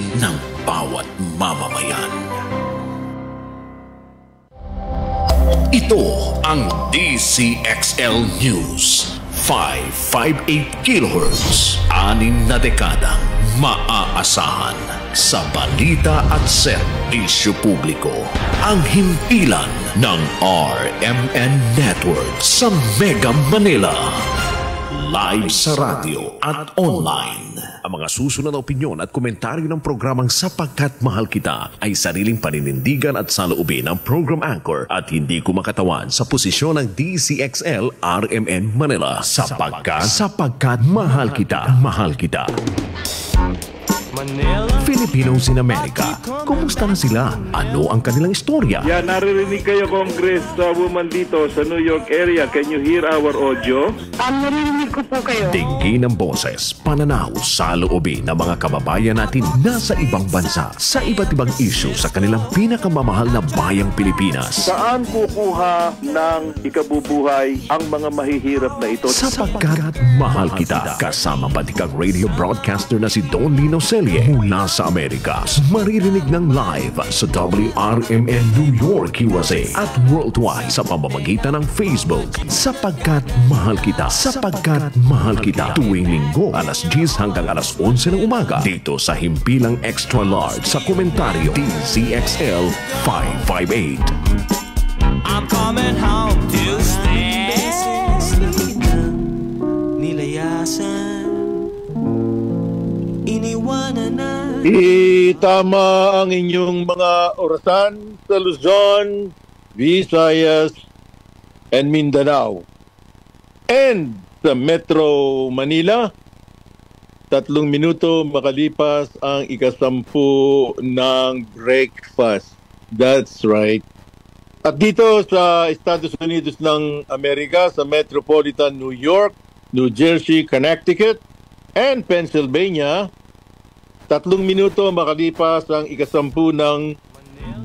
ng bawat mamamayan. Ito ang DCXL News. 558 kHz, 6 na dekadang maaasahan sa balita at serbisyo publiko. Ang himpilan ng RMN Network sa Mega Manila. Live sa radyo at online. Ang mga susunod na opinyon at komentaryo ng programang Sapagkat Mahal Kita ay sariling paninindigan at saloobin ng program anchor at hindi kumakatawan sa posisyon ng DCXL RMN Manila. Sapagkat Mahal Kita. Mahal Kita. Filipinos in America, kumusta na sila? Ano ang kanilang istorya? Yeah, naririnig kayo, Congresswoman dito sa New York area. Can you hear our audio? Naririnig ko po kayo. Tingin ng boses, pananaw, saloobin ng mga kababayan natin nasa ibang bansa sa iba't ibang issue sa kanilang pinakamamahal na bayang Pilipinas. Saan kukuha ng ikabubuhay ang mga mahihirap na ito? Sapagkat Mahal Kita, kasama batikang radio broadcaster na si Don Lino Celie mula sa Amerika. Maririnig ng live sa WRMN New York, USA at worldwide sa pamamagitan ng Facebook. Sapagkat Mahal Kita. Sapagkat Mahal Kita. Tuwing linggo, alas 10 hanggang alas 11 ng umaga. Dito sa Himpilang Extra Large sa komentaryo DCXL 558. I'm coming home to stay. Nilayasan, iniwanan na. Itama ang inyong mga orasan sa Luzon, Visayas, and Mindanao. And sa Metro Manila, 3 minuto makalipas ang ikasampu ng breakfast. That's right. At dito sa Estados Unidos ng Amerika, sa Metropolitan New York, New Jersey, Connecticut, and Pennsylvania, 3 minuto makalipas ang ikasampu ng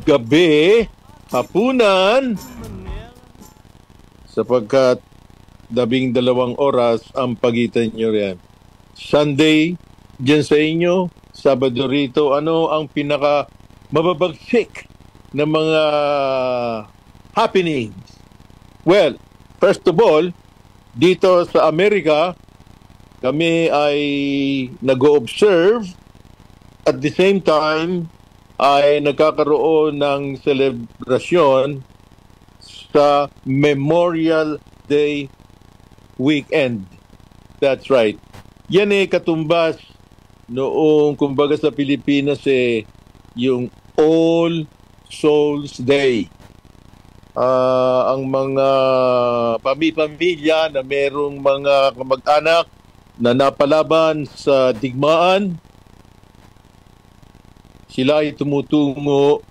gabi, hapunan, sapagkat 12 oras ang pagitan nyo riyan. Sunday, dyan sa inyo, Sabado rito, ano ang pinaka mababagsik na mga happenings? Well, first of all, dito sa Amerika, kami ay nag-observe at the same time ay nagkakaroon ng selebrasyon sa Memorial Day weekend. That's right. Yan katumbas noong kumbaga sa Pilipinas yung All Souls Day. Ang mga pamilya na merong mga kamag-anak na napalaban sa digmaan, sila ay tumutungo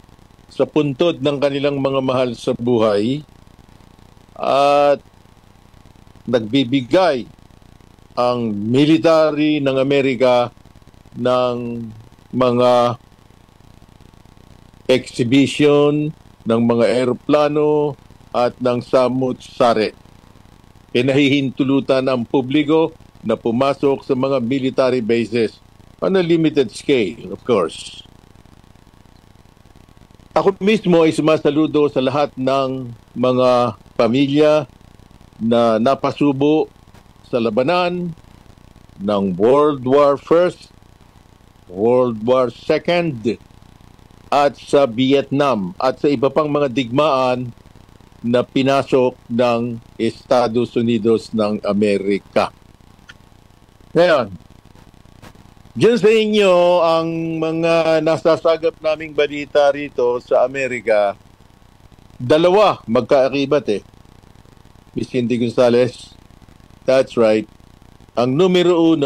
sa puntod ng kanilang mga mahal sa buhay at nagbibigay ang military ng Amerika ng mga exhibition, ng mga eroplano at ng samut-sari. Pinahihintulutan ang publiko na pumasok sa mga military bases on a limited scale, of course. Ako mismo ay sumasaludo sa lahat ng mga pamilya na napasubo sa labanan ng World War I, World War II, at sa Vietnam at sa iba pang mga digmaan na pinasok ng Estados Unidos ng Amerika. Ngayon, diyan sa inyo ang mga nasasagap naming balita rito sa Amerika. 2 magkaakibat Miss Cindy Gonzales. That's right. Ang numero 1,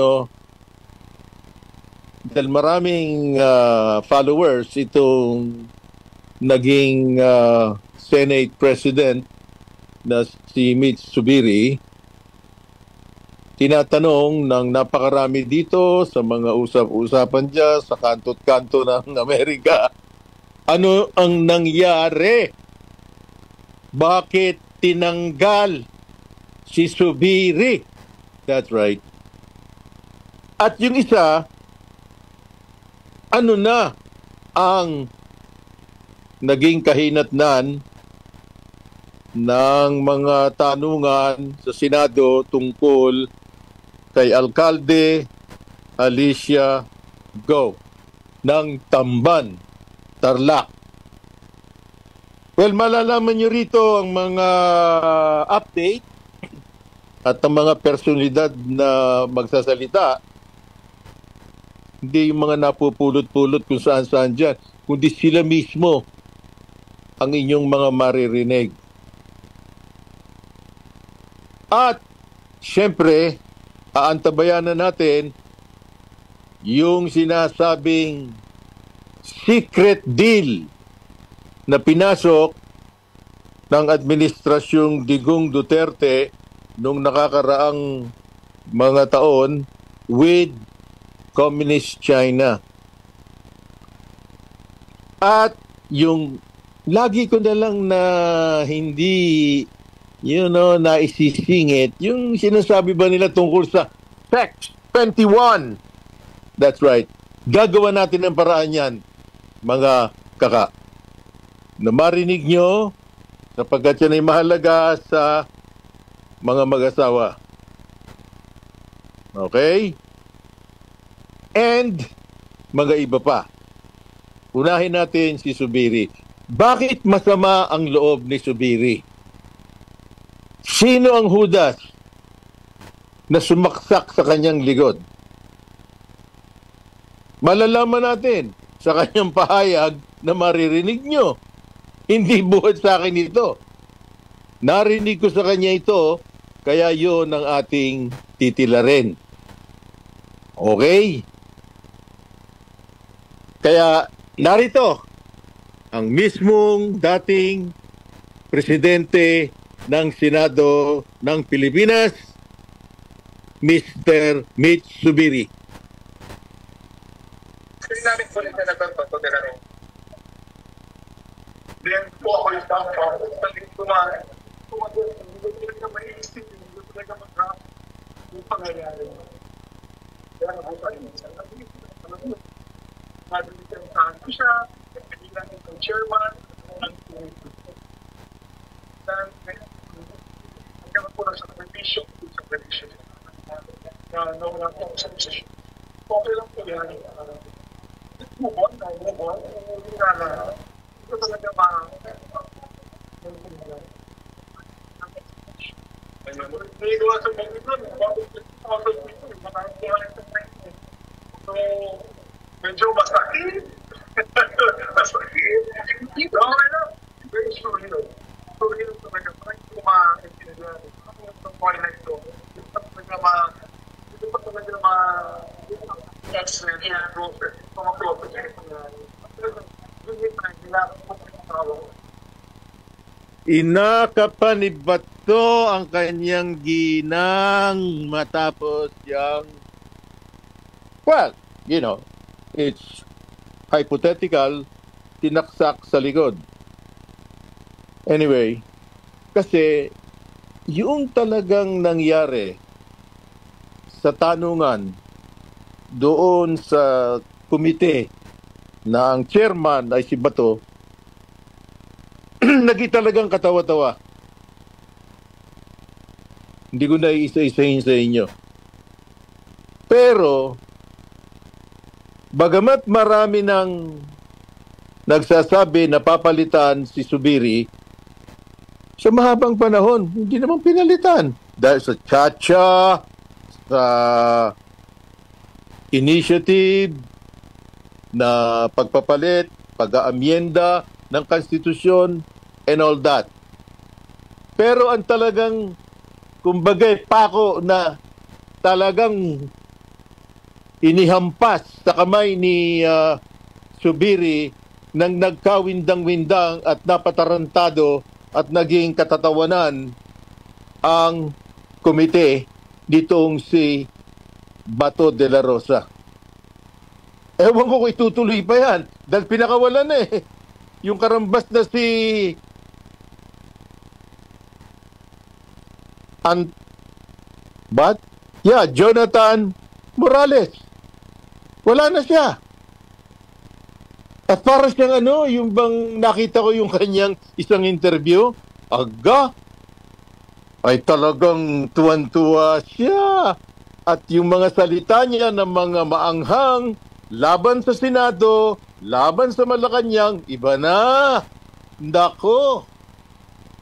dahil maraming followers itong naging Senate President na si Mitch Zubiri, tinatanong ng napakarami dito sa mga usap-usapan dyan sa kanto't kanto ng Amerika, ano ang nangyari? Bakit tinanggal si Zubiri? That's right. At yung isa, ano na ang naging kahinatnan ng mga tanungan sa Senado tungkol kay Alkalde Alicia Go ng Tamban, Tarlac. Well, malalaman nyo rito ang mga update at ang mga personalidad na magsasalita. Hindi yung mga napupulot-pulot kung saan-saan dyan, kundi sila mismo ang inyong mga maririnig. At, syempre, aantabayan na natin yung sinasabing secret deal na pinasok ng administrasyong Digong Duterte nung nakakaraang mga taon with Communist China. At yung lagi ko na lang na hindi naisisingit, yung sinasabi ba nila tungkol sa Section 21. That's right. Gagawa natin ng paraan yan, mga kaka. Na marinig nyo, sapagkat yan ay mahalaga sa mga mag-asawa. Okay? And mga iba pa. Unahin natin si Zubiri. Bakit masama ang loob ni Zubiri? Sino ang Judas na sumaksak sa kanyang likod? Malalaman natin sa kanyang pahayag na maririnig nyo. Hindi buhat sa akin ito. Narinig ko sa kanya ito, kaya yun ang ating titilarin. Okay? Kaya narito ang mismong dating presidente ng Senado ng Pilipinas, Mr. Mitch Zubiri. Kasi namin po rin na nagpapagod na rin. Then po ako yung tao, saling tumahan. Hindi ko talaga maiisip, hindi ko talaga mag-rap yung pangyayari. Kaya nabuhay niya. Madalitan ko siya, kailangan ng chairman, ng then, nagkaroon po na sa revision, na nawala po sa position. Okay lang po yan. Move on. Hindi na ito talaga hindi ko sa mga ito, so, medyo masakit. Ito, very sure, so, yun talaga, parang kumaintindihan. Ang point na ito, hindi pa talaga Inakapanibato ang kanyang ginang matapos yung, well, it's hypothetical, tinaksak sa likod. Anyway, kasi yung talagang nangyari sa tanungan doon sa komite na ang chairman ay si Bato, naging talagang katawa-tawa. Hindi ko na isa-isahin sa inyo. Pero, bagamat marami nang nagsasabi na papalitan si Zubiri, sa mahabang panahon, hindi naman pinalitan. Dahil sa chacha, sa initiative na pagpapalit, pag-aamyenda ng konstitusyon, and all that. Pero ang talagang, kumbaga, pako na talagang inihampas sa kamay ni Zubiri nang nagkawindang-windang at napatarantado at naging katatawanan ang komite ditong si Bato de la Rosa. Ewan ko kung itutuloy pa yan dahil pinakawalan na eh. Yung karambas na si Jonathan Morales. Wala na siya. At para siyang yung bang nakita ko yung kanyang isang interview, ay talagang tuwan-tuwa siya. At yung mga salita niya ng mga maanghang, laban sa Senado, laban sa Malacanang, iba na. Nako.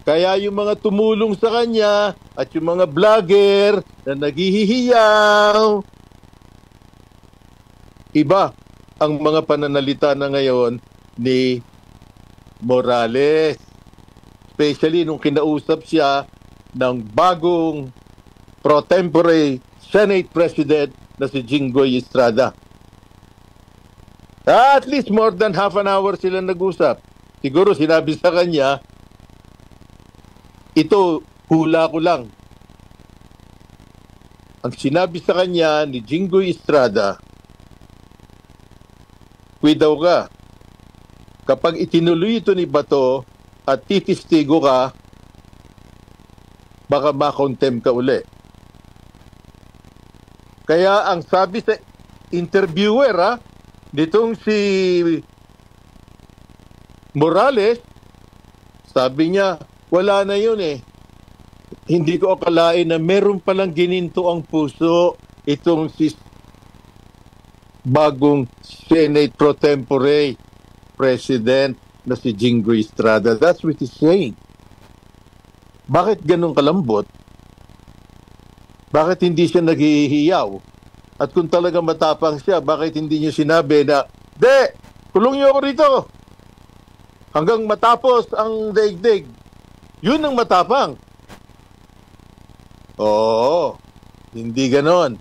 Kaya yung mga tumulong sa kanya at yung mga vlogger na naghihihiyaw, iba ang mga pananalita na ngayon ni Morales. Especially nung kinausap siya ng bagong pro tempore Senate President na si Jinggoy Estrada. At least more than half an hour sila nag-usap. Siguro sinabi sa kanya, ito, hula ko lang. Ang sinabi sa kanya ni Jinggoy Estrada, daw ka, kapag itinuloy ito ni Bato at titistigo ka, baka makontem ka uli. Kaya ang sabi sa interviewer nitong si Morales, sabi niya, wala na yun eh. Hindi ko akalain na meron palang gininto ang puso itong si bagong Senate pro tempore President na si Jinggoy Estrada. That's what he's saying. Bakit ganun kalambot? Bakit hindi siya naghihiyaw? At kung talaga matapang siya, bakit hindi niya sinabi na, kulong niyo ako rito hanggang matapos ang daigdig. Yun ang matapang. Oo, hindi ganon.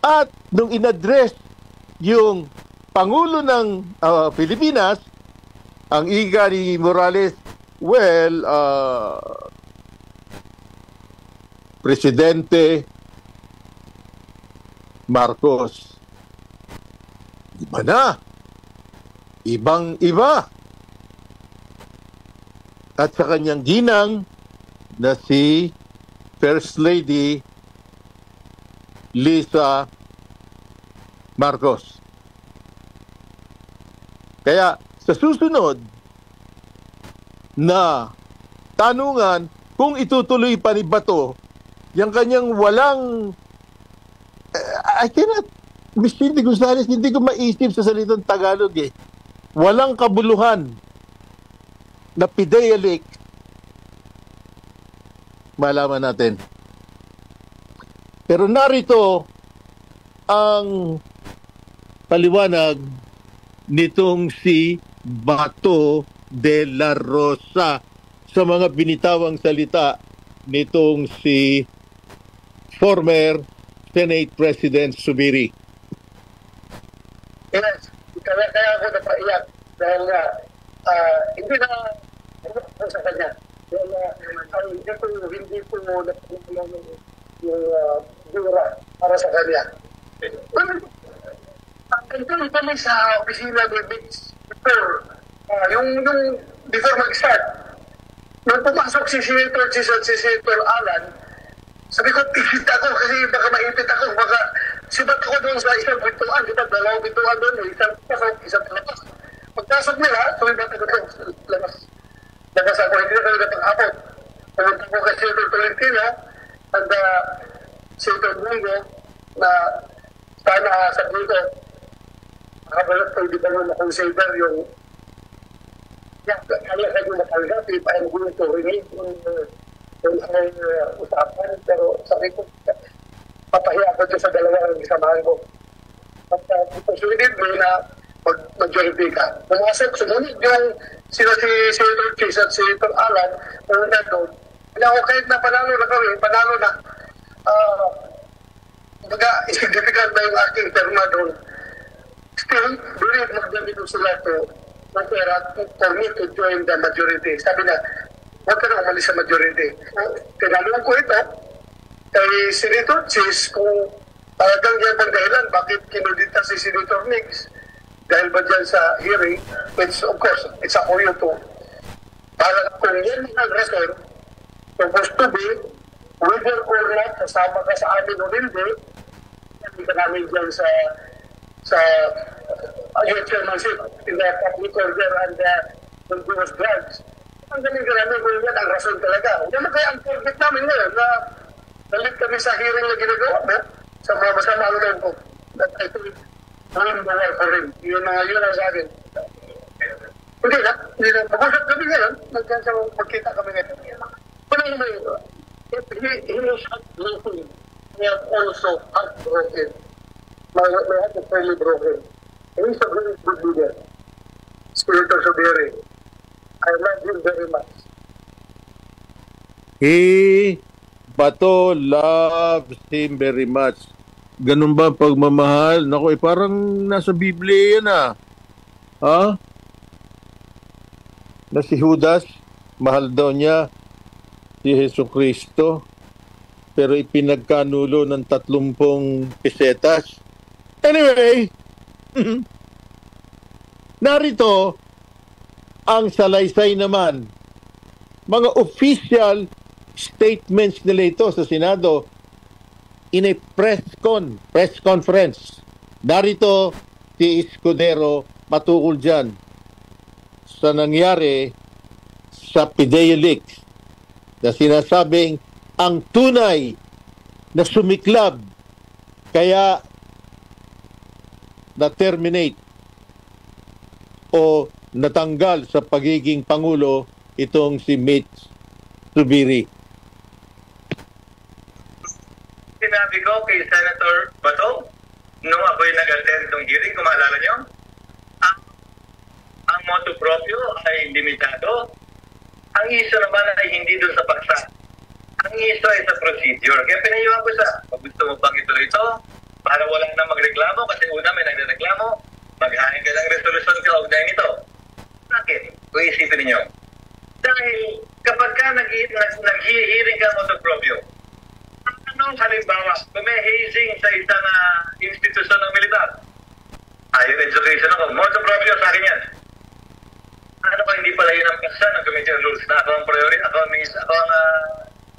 At nung in-address yung Pangulo ng Pilipinas, ang iga ni Morales, Presidente Marcos, iba na. Ibang-iba. At sa kanyang ginang na si First Lady Lisa Marcos. Kaya sa susunod na tanungan kung itutuloy pa ni Bato yung kanyang walang I cannot, Miss Cindy Gonzales, hindi ko maisip sa salitang Tagalog eh. Walang kabuluhan na pideyalik, malaman natin. Pero narito ang paliwanag nitong si Bato de la Rosa sa mga binitawang salita nitong si former Senate President Zubiri. Yes, kaya ako napaiyak dahil hindi na sa kanya. Dahil hindi ko napulang yung dura para sa kanya. Ito kami sa opisina ni Vince before, before mag-start. Nung pumasok si Senator Alan, sabi ko, tigit ako kasi baka maipit ako, baka sibat ako doon sa isang pintuan, kita dalawang pintuan doon, isang pasok, isang labas. Pagpasok nila, sumibat ako doon sa labas. Labas ako, hindi na kami napag-apot. Pumunta ko kay Senator Tolentino at Senator Bungo na sana sabi ko, makabalot ko, hindi ba nung na-consider yung kaya kayo nakalagap, ipahin ko yung turingin, yung usapan, pero sabi ko, papahiya ko dyan sa dalawang samahan ko. At susunod mo na mag-majority ka. Pumasok, sumunod yung si Senator Chis at si Senator Alan, na doon. Kaya ako kahit na panalo na kami, panalo na, significant na yung aking terma doon. Still, believe magdamino sila to pera for me to join the majority. Sabi na, huwag ka na umalis sa majority. Tinanong ko ito kay Senator Chis kung talagang yan bang dahilan bakit kinudita si Senator Nix dahil ba dyan sa hearing, which of course, it's up for you to para kung yan ang record supposed to be whether or not kasama ka sa amin o hindi ka namin dyan sa your chairmanship in the public order and continuous drugs. Ang galing-galing ko yan, ang rason talaga. Hindi mo kaya ang target namin ngayon na nalit kami sa hearing na ginagawa mo sa mga masamang loob ko. That I think win the war for him. Yun ang sa akin. Hindi na. Mag-usap kami ngayon. Magkita kami ngayon. Pero naman yun, if he is heartbroken, he is also heartbroken. My heart is really broken. He is a very good leader. Spirito Subiri. I love him very much. Bato loves him very much. Ganun ba pagmamahal? Naku, parang nasa Biblia yan Ha? Na si Judas, mahal daw niya si Jesucristo, pero ipinagkanulo ng 30 pesetas. Anyway, narito ang salaysay naman. Mga official statements nila ito sa Senado in a press conference. Narito si Escudero matukol dyan sa nangyari sa PIDEA Leaks na sinasabing ang tunay na sumiklab kaya na-terminate o natanggal sa pagiging Pangulo itong si Mitch Subiri. Sinabi ko kay Senator Bato, nung ako'y nag-attend ng hearing, kung maalala nyo, ang motu proprio ay limitado. Ang iso naman ay hindi dun sa paksa. Ang iso ay sa procedure. Kaya pinayuhan ko siya, kung gusto mo pang ituloy ito, para wala na magreklamo, kasi una may nagreklamo, maghain ka ng resolusyon kaugnay nito. Bakit? Kung isipin ninyo. Dahil kapag ka nag-hearing ka motu proprio, anong halimbawa, kung may hazing sa isang institusyon ng militar, higher education ako, motu proprio sa akin yan. Ano ba hindi pala yun ang paksa ng Committee on Rules na ako ang priority, ako ang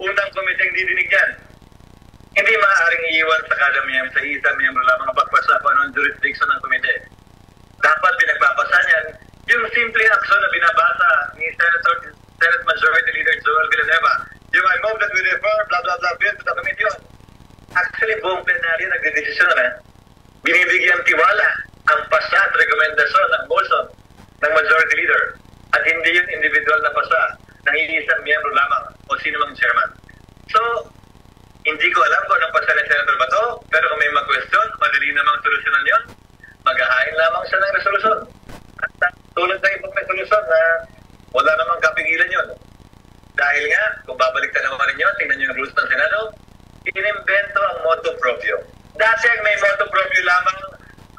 unang committee ang didinig yan. Hindi maaaring iiwan sa kada miyembro, sa isang miyembro lamang ang pagpasa kung anong jurisdiction ng komite. Dapat pinagpapasa niyan yung simple action na binabasa ni Senate Majority Leader Joel Villanueva. Yung I move that we refer, blah, blah, blah, bill to the committee on. Actually, buong plenaryo nagdedesisyon na binibigyan tiwala ang pasa at rekomendasyon ng motion ng Majority Leader at hindi yung individual na pasa ng isang miyembro lamang o sino mang chairman. So, hindi ko alam kung anong pasa ni Senator Bato, pero kung may mag-question, madali namang solusyonan yun, maghahain lamang siya ng resolusyon. At tulad ng ibang resolusyon na wala namang kapigilan yun. Dahil nga, kung babalik na naman ninyo, tingnan nyo yung rules ng Senado, inimbento ang motu proprio. Dati ang may motu proprio lamang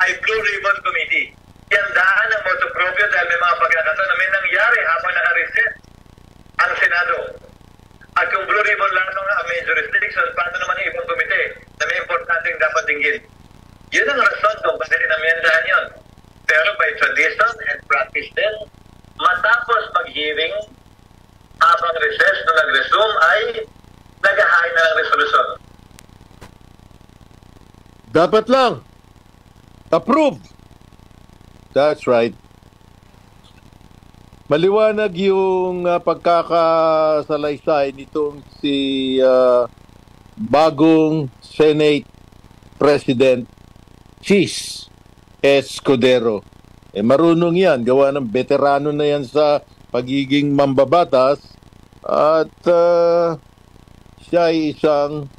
ay Blue Ribbon Committee. Yan daan ang motu proprio dahil may mga pagkakataon na may nangyari habang naka-reset ang Senado. At kung Blue Ribbon lamang ang may jurisdiction, paano naman yung ibang komite na may importanteng dapat dinggin? Yun ang rason kung bakit inamyendahan yun. Pero by tradition and practice din, matapos mag-hearing, habang recess nung nag-resume ay naghahain na ng resolusyon. Dapat lang. Approved. That's right. Maliwanag yung pagkakasalaysay nitong si bagong Senate President Chis Escudero. Marunong yan. Gawa ng veterano na yan sa pagiging mambabatas at siya ay isang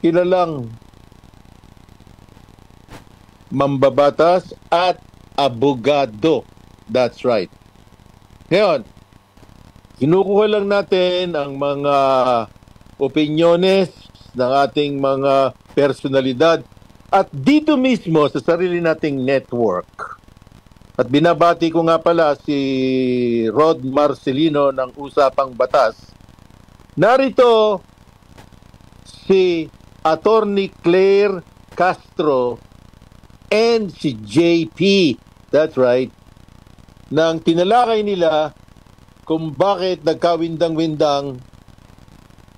kilalang mambabatas at abogado. That's right. Ngayon, kinukuha lang natin ang mga opinyones ng ating mga personalidad at dito mismo sa sarili nating network. At binabati ko nga pala si Rod Marcelino ng Usapang Batas. Narito si Attorney Claire Castro and si JP, that's right, nang tinalakay nila kung bakit nagkawindang-windang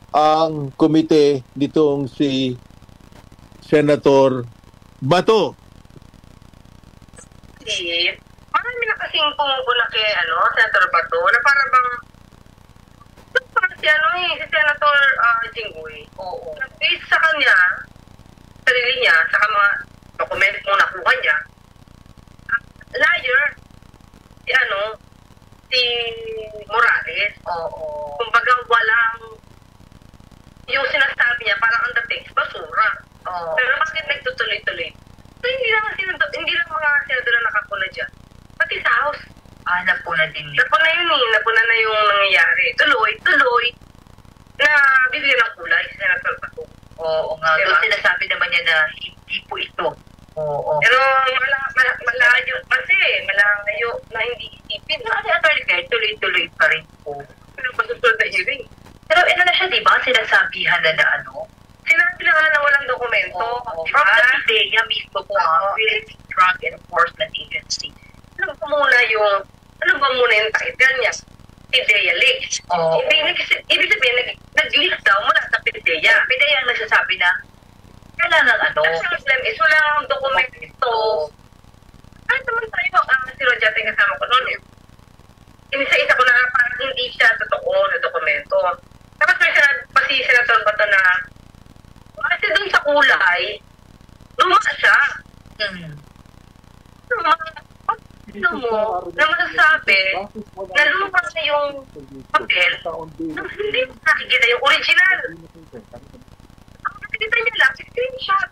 ang komite nitong si Senator Bato. chief, marami na kasing pumupuna kay Senator Bato na para bang si Senator Jinggoy. Oo. Based sa kanya, sarili niya, sa mga dokumento mo nakuha niya, liar, si Morales. Oo. Kumbaga walang, yung sinasabi niya, parang ang dating, basura. Oo. Pero bakit nagtutuloy-tuloy? So, hindi lang mga senador na nakapuna dyan. Pati sa House. Napuna din. Napuna yun napuna na yung nangyayari. Tuloy, na bibigyan ng kulay, Senator Bato. Oo nga. Diba? Doon sinasabi naman niya na hindi po ito. Oo. Pero malayo kasi, malayo na hindi isipin. Kasi attorney kayo, tuloy-tuloy pa rin po. Pero pasusunod na hearing. Pero na siya, di ba? Sinasabihan na Sinabi na na walang dokumento. From the PIDEA mismo po, Philippine Drug Enforcement Agency. Ano ba muna yung title niya? PIDEA leaks. Ibig sabihin, nag-leak daw mula sa PIDEA. PIDEA ang nagsasabi na kailangan Ang problem is walang dokumento. Kahit naman tayo, si Rojate kasama ko noon Inisa-isa ko na parang hindi siya totoo na dokumento. Tapos may si Senator Bato na kasi dun sa kulay, luma siya. Na masasabi na luma na yung papel na hindi nakikita yung original. Ang nakikita niya lang, screenshot.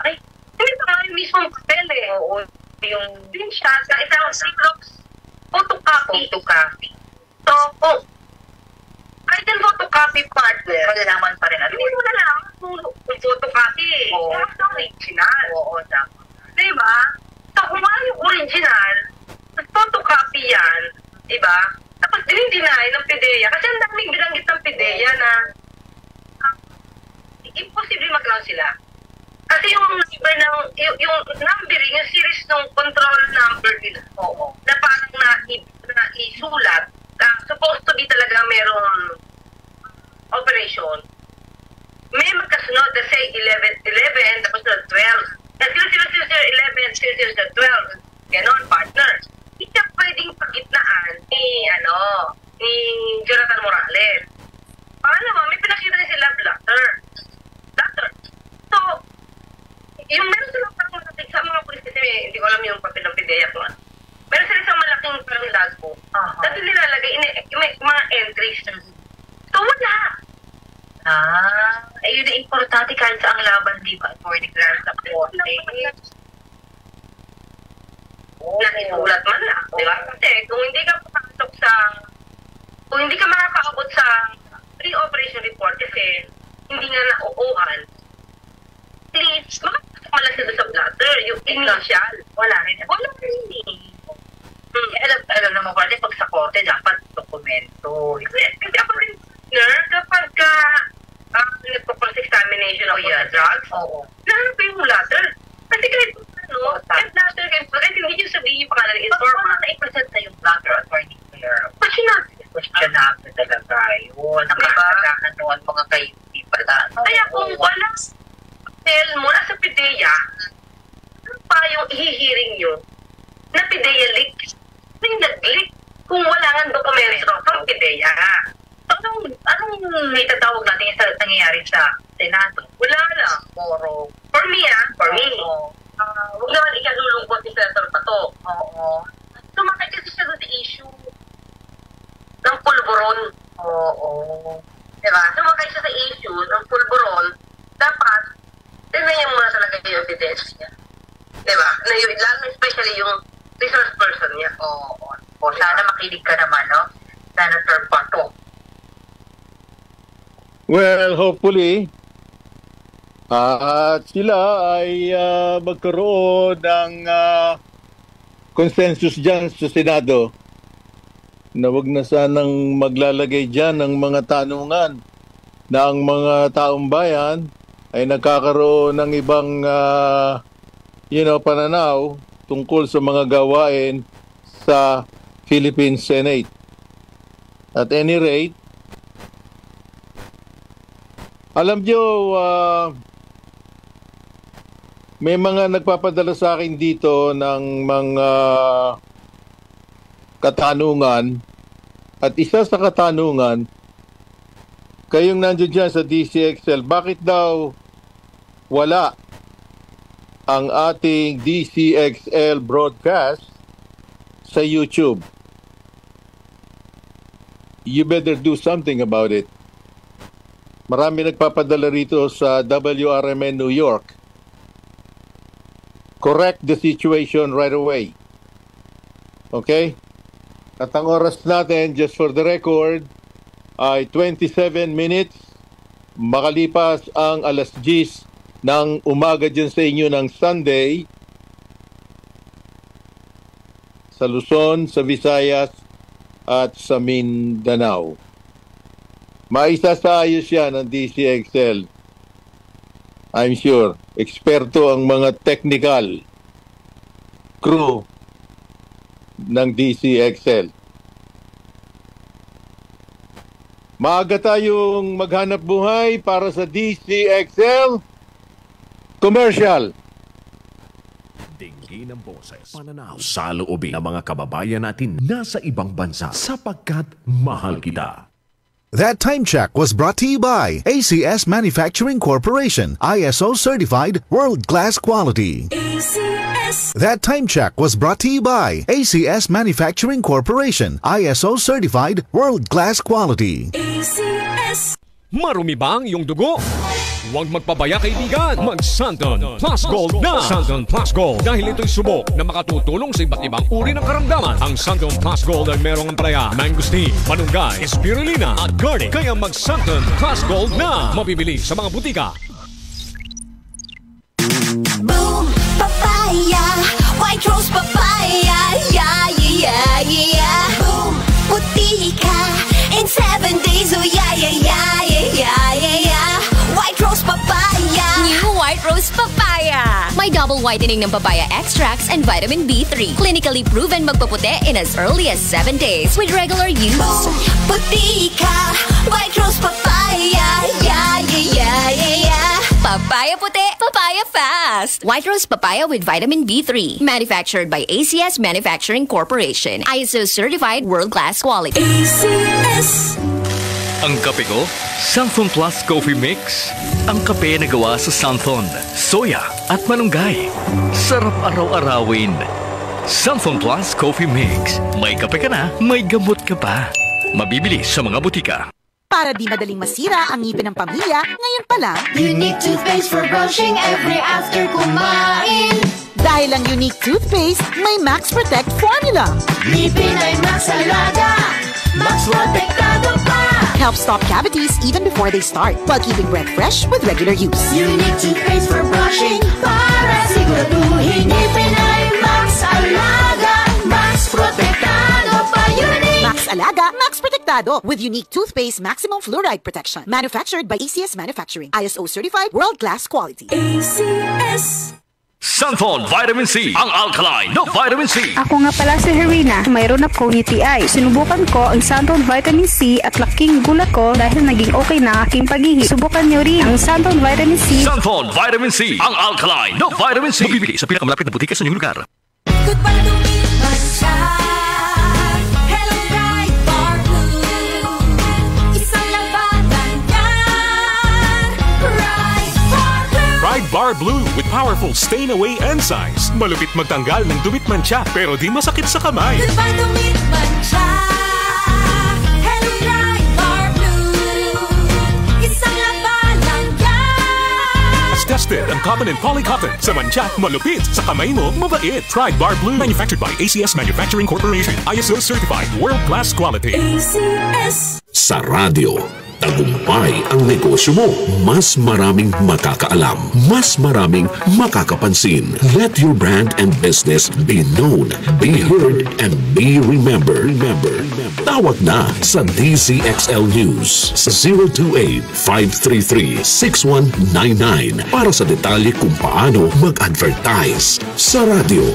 Ay, hindi pa yung mismong papel Oo, yung screenshot na isang Xerox photocopy. So, kahit yung photocopy partner, malalaman pa rin. Hindi mo na lang kung photocopy. Tapos yung original. Oo, tama. Diba? So, kung wala yung original, photocopy yan, diba? Tapos dinideny ng PIDEA. Kasi ang daming binanggit ng PIDEA na imposible mag-ground sila. Kasi yung number yung numbering, yung series ng control number nila, na parang isulat, supposed to be talaga merong operation. May magkasunod na say 11, tapos na 12. Na 00011, 00012. Ganon, partners. Hindi siya pwedeng pagitnaan ni Jonathan Morales. Paano naman, may pinakita rin sila blatter. So, yung meron silang parang sa mga pulis kasi hindi ko alam yung papel ng PIDEA ko. Meron sila isang malaking parang logbook. Dati nilalagay, may mga entries. So, wala. Yun na importante kahit sa ang laban, di ba? For the grand support. Nakisulat man lang, di ba? Kasi kung hindi ka makakaabot sa pre-operation report kasi hindi nga nauuhan, please, makakasama sila sa blatter, yung initial. Wala rin. Alam naman pa rin, pag sa korte, dapat dokumento. Kasi ako rin, kapag nagpo-cross-examination of the drugs, nahanap ko yung blatter. Kasi kahit blatter, kahit hindi nyo sabihin yung pangalan, pag wala na-i-present na yung blatter, attorney clear, questionable talaga yun. Nakakatahan noon mga kayo pala. Kaya kung walang tell mo na sa PIDEA, ano pa yung ihihiring nyo na PIDEA leak? May nag-leak kung wala nga dokumento from PIDEA. So, anong may tatawag natin sa nangyayari sa Senado? Wala lang. For me, huwag naman ikalulungkot ni Senator Bato. Sumakit kasi siya sa issue ng pulburon. Diba? Sumakit siya sa issue ng pulburon. Dapat, tingnan muna talaga yung evidence niya. Diba? Lalo especially yung resource person niya. Sana makinig ka naman, no? Senator Bato. Well, hopefully, at sila ay magkaroon ng consensus dyan sa Senado na wag na sanang maglalagay dyan ng mga tanungan na ang mga taong bayan ay nagkakaroon ng ibang pananaw tungkol sa mga gawain sa Philippine Senate. At any rate, alam nyo, may mga nagpapadala sa akin dito ng mga katanungan. At isa sa katanungan, kayong nandiyan dyan sa DCXL, bakit daw wala ang ating DCXL broadcast sa YouTube? You better do something about it. Marami nagpapadala rito sa WRMN New York. Correct the situation right away. Okay? At ang oras natin, just for the record, ay 27 minutes. Makalipas ang alas 10 ng umaga dyan sa inyo ng Sunday. Sa Luzon, sa Visayas, at sa Mindanao. Maisa sa ayos yan ang DCXL. I'm sure. Eksperto ang mga technical crew ng DCXL. Maaga tayong maghanap buhay para sa DCXL Commercial. Dinggin ang boses, pananaw sa loobin ng mga kababayan natin nasa ibang bansa sapagkat mahal kita. That time check was brought to you by ACS Manufacturing Corporation, ISO certified world-class quality. ACS. That time check was brought to you by ACS Manufacturing Corporation, ISO certified world-class quality. ACS. Marumi ba ang iyong dugo? Huwag magpabaya, kaibigan. Mag-Santon Plus Gold na. Santon Plus Gold. Dahil ito'y subok na makatutulong sa iba't ibang uri ng karamdaman. Ang Santon Plus Gold ay merong ampalaya, mangosteen, manunggay, spirulina at garlic. Kaya mag-Santon Plus Gold na. Mabibili sa mga butika. Boom! Papaya! White Rose Papaya! Yeah, yeah, yeah! Boom! Puti ka! In 7 days, oh yeah, yeah, yeah, yeah, yeah, yeah! White Rose Papaya! New White Rose Papaya! May double whitening ng papaya extracts and vitamin B3. Clinically proven magpaputi in as early as 7 days with regular use. Boom! Puti ka! White Rose Papaya! Yeah, yeah, yeah, yeah, yeah! Papaya puti, papaya fast! White Rose Papaya with vitamin B3. Manufactured by ACS Manufacturing Corporation. ISO certified world-class quality. ACS! Ang kape ko, Santon Plus Coffee Mix. Ang kape na gawa sa Santon, soya at malunggay. Sarap araw-arawin. Santon Plus Coffee Mix. May kape ka na, may gamot ka pa. Mabibili sa mga butika. Para di madaling masira ang ngipin ng pamilya, ngayon pa lang, Unique toothpaste for brushing every after kumain. Dahil ang Unique toothpaste, may Max Protect formula. Ngipin ay Max Alaga, Max Protektado pa. Helps stop cavities even before they start, while keeping breath fresh with regular use. Unique toothpaste for brushing, para siguraduhin ngipin ay Max Alaga, Max Protektado pa. Unique Max Alaga, Max Protektado with Unique toothpaste maximum fluoride protection. Manufactured by ACS Manufacturing. ISO certified world-class quality. ACS. Santon Vitamin C, ang alkaline no vitamin C. Ako nga pala si Herina, mayroon akong UTI. Sinubukan ko ang Santon Vitamin C at laking gulat ko dahil naging okay na aking paghihi. Subukan niyo rin ang Santon Vitamin C. Santon Vitamin C, ang alkaline no vitamin C. Mabibili sa pinakamalapit na butika sa inyong lugar. Goodbye to me, Masha. Hello, Bright Bar Blue. Isang labanan yan. Bright Bar Blue. Pride Bar Blue with powerful stain-away enzymes. Malupit magtanggal ng dumit mancha pero di masakit sa kamay. Goodbye to me, Masha. Hello, Bright Bar Blue. Isang labanan yan. As tested ang common and polycotton. Sa mancha, malupit. Sa kamay mo, mabait. Pride Bar Blue. Manufactured by ACS Manufacturing Corporation. ISO certified world-class quality. ACS. Sa radyo, tagumpay ang negosyo mo. Mas maraming makakaalam. Mas maraming makakapansin. Let your brand and business be known, be heard, and be remembered. Tawag na sa DCXL News sa 028-533-6199 para sa detalye kung paano mag-advertise sa radyo.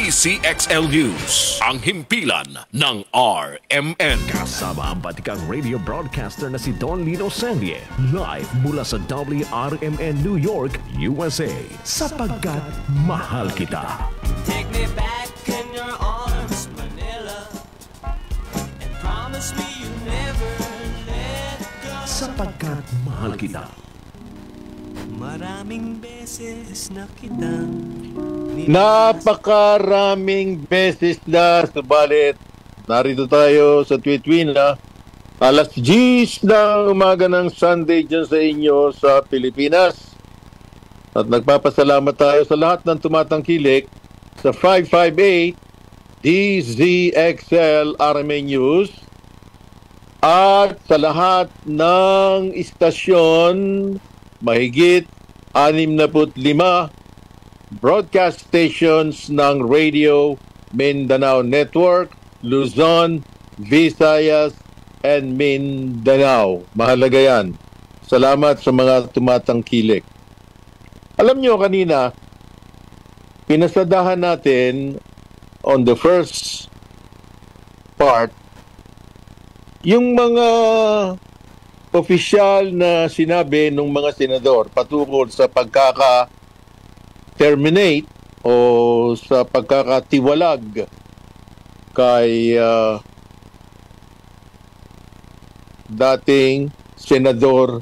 DCXL News, ang himpilan ng RMN. Kasama ang batikang radio broadcaster na si Don Lino Sandie, live mula sa WRMN New York, USA. Sapagkat mahal kita. Take me back in your arms, Manila, and promise me you never let go. Sapagkat mahal kita. Maraming beses na kitang Napakaraming beses na, subalit narito tayo sa Tweetwina, alas 10 ng umaga ng Sunday dyan sa inyo sa Pilipinas. At nagpapasalamat tayo sa lahat ng tumatangkilik sa 558 DZXL RMN News at sa lahat ng istasyon, mahigit 65 broadcast stations ng Radio Mindanao Network, Luzon, Visayas, and Mindanao. Mahalaga yan. Salamat sa mga tumatangkilik. Alam nyo, kanina, pinasadahan natin on the first part yung mga opisyal na sinabi ng mga senador patungkol sa pagkaka-terminate o sa pagkakatiwalag kay dating Senador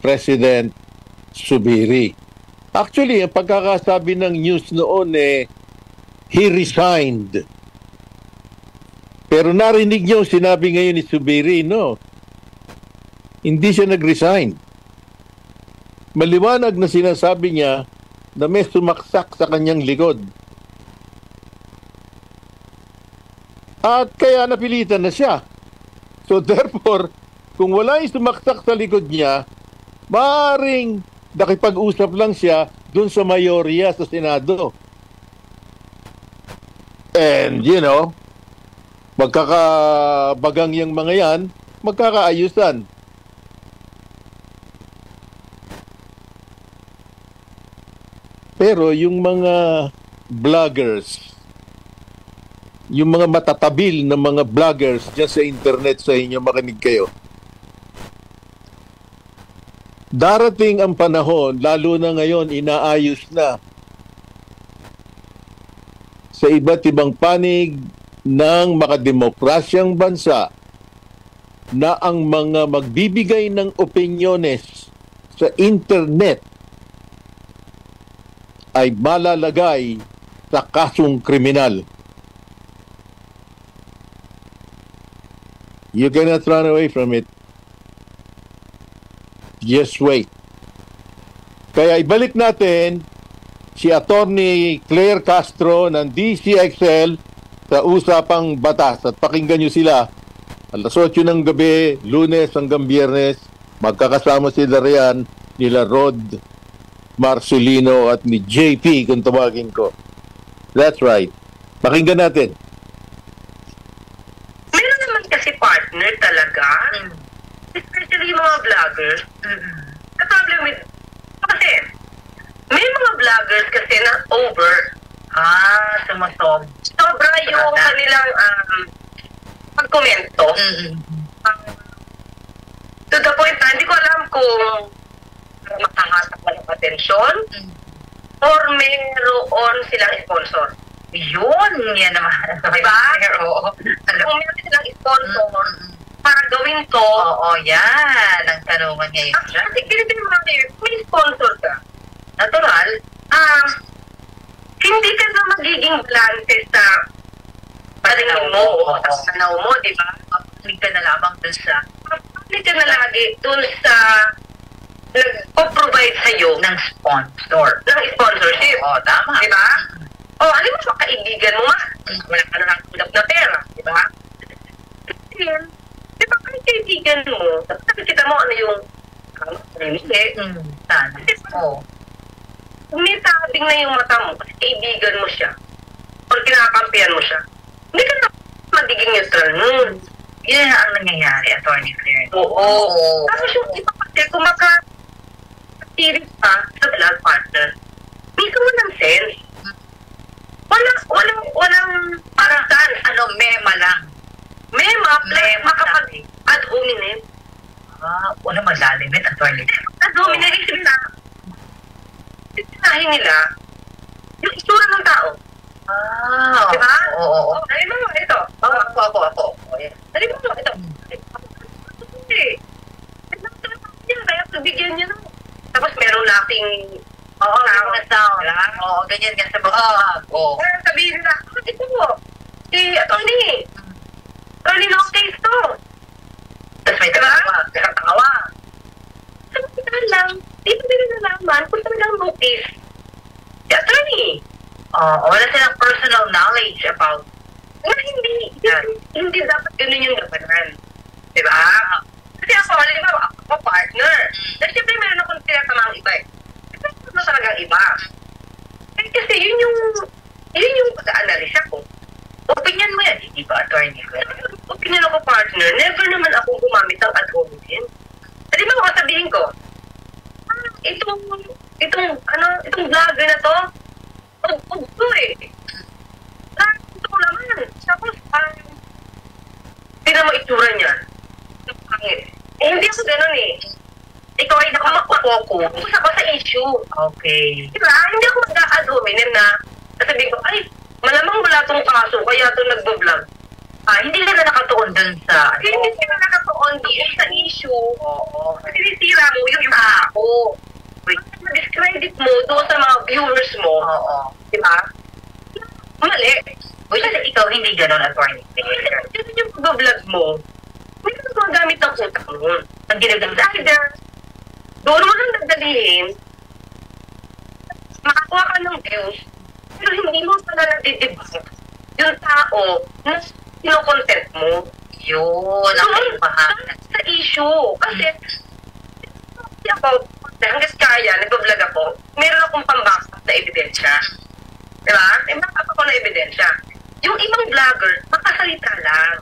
President Zubiri. Actually, ang pagkakasabi ng news noon he resigned. Pero narinig niyo sinabi ngayon ni Zubiri, no? Hindi siya nag-resign. Maliwanag na sinasabi niya na may sumaksak sa kanyang likod. At kaya napilitan na siya. So therefore, kung wala yung sumaksak sa likod niya, maaaring nakipag-usap lang siya dun sa mayorya sa Senado. And, you know, magkakabagang yung mga yan, magkakaayusan. Pero yung mga vloggers, yung mga matatabil na mga vloggers dyan sa internet sa inyo, makinig kayo. Darating ang panahon, lalo na ngayon, inaayos na sa iba't ibang panig ng makademokrasyang bansa na ang mga magbibigay ng opinyones sa internet ay malalagay sa kasong kriminal. You cannot run away from it. Just wait. Kaya ibalik natin si Attorney Claire Castro ng DCXL sa Usapang Batas at pakinggan nyo sila alas 8 ng gabi, Lunes hanggang Biyernes. Magkakasama sila riyan nila Rod Marcelino at ni JP kung tawagin ko. That's right. Pakinggan natin. Meron naman kasi partner talaga. Especially yung mga vloggers. Ka-problem with... Kasi, may mga vloggers kasi na over. Sobra yung kanilang pagkomento. To the point na, hindi ko alam kung makahatak ba ng atensyon or mayroon silang sponsor. Yun, yan naman. Diba? Kung meron silang sponsor para gawin to. Oo, yan. Ang tanungan ngayon. Kasi kinitin mo ngayon, may sponsor ka. Natural. Hindi ka na magiging blante sa pananaw mo o sa pananaw mo, di ba? Public ka na lamang dun sa... Public ka na lagi dun sa nag-provide sa'yo ng sponsor. Ng sponsorship. Oo, tama. Di ba? O, alam mo sa kaibigan mo nga, wala ka na lang tulap na pera, di ba? Di ba kung kaibigan mo, nakikita mo ano yung hindi. Oo. Umitabing na yung mata mo kasi kaibigan mo siya o kinakampihan mo siya. Hindi ka na magiging neutral nun. Yan ang nangyayari, Attorney Claire. Oo. Tapos yung iba kasi kung maka-series pa sa vlog partner, may walang sense. malalim yun, attorney. Ad-hominem, naisip na. Sinahin nila yung itsura ng tao. Ah, diba? Oo. Dali mo, ito. Ako. Dali mo, ito. Hindi. Kaya bigyan niya na. Tapos meron laking sound. Oo, ganyan nga sa mga. Oo. Kaya sabihin nila, ito mo. Si Atty. No case to. Tapos may tawa. Sabi ka lang, di ba nila nalaman kung talagang no case si Atty. Wala silang personal knowledge about. Hindi dapat ganun yung labanan. Diba? Kasi ako, halimbawa, ako partner. Dahil siyempre meron akong tinatamang iba eh. Ito talagang iba. Kasi yun yung pag-analisa ko. Opinion mo yan, hindi ba, attorney? Opinion ako, partner. Never naman akong gumamit ng ad-hominem. Halimbawa, sabihin ko, itong vlogger na to, ugto eh. Ito ko naman. Tapos, tingnan mo itsura niya. Hindi ako ganun eh. Ikaw ay nakamakapoko. Focus ako sa issue. Okay. Diba? Hindi ako mag-a-ad-hominem na sabihin ko, ay, malamang wala tong kaso, kaya ito nagbablog. Hindi ka na nakatuon dun sa... Hindi ka na nakatuon dun sa issue. Oo. Sinisira mo yung tao. Ma-discredit mo doon sa mga viewers mo. Oo. Diba? Mali. Which is, ikaw hindi ganun, attorney. Kasi yung pag-vlog mo, may magagamit ng utak mo. Ang ginagamit. Either, doon mo lang nagdalihin, makakuha ka ng views, pero hindi mo pala nadidibang yung tao na sinocontent mo. Yun, ang sa issue. Kasi, about, hanggang kaya, nag-vlog ako, meron akong pambaksak na ebidensya. Diba? May backup ako na ebidensya. Yung ibang vlogger, makasalita lang.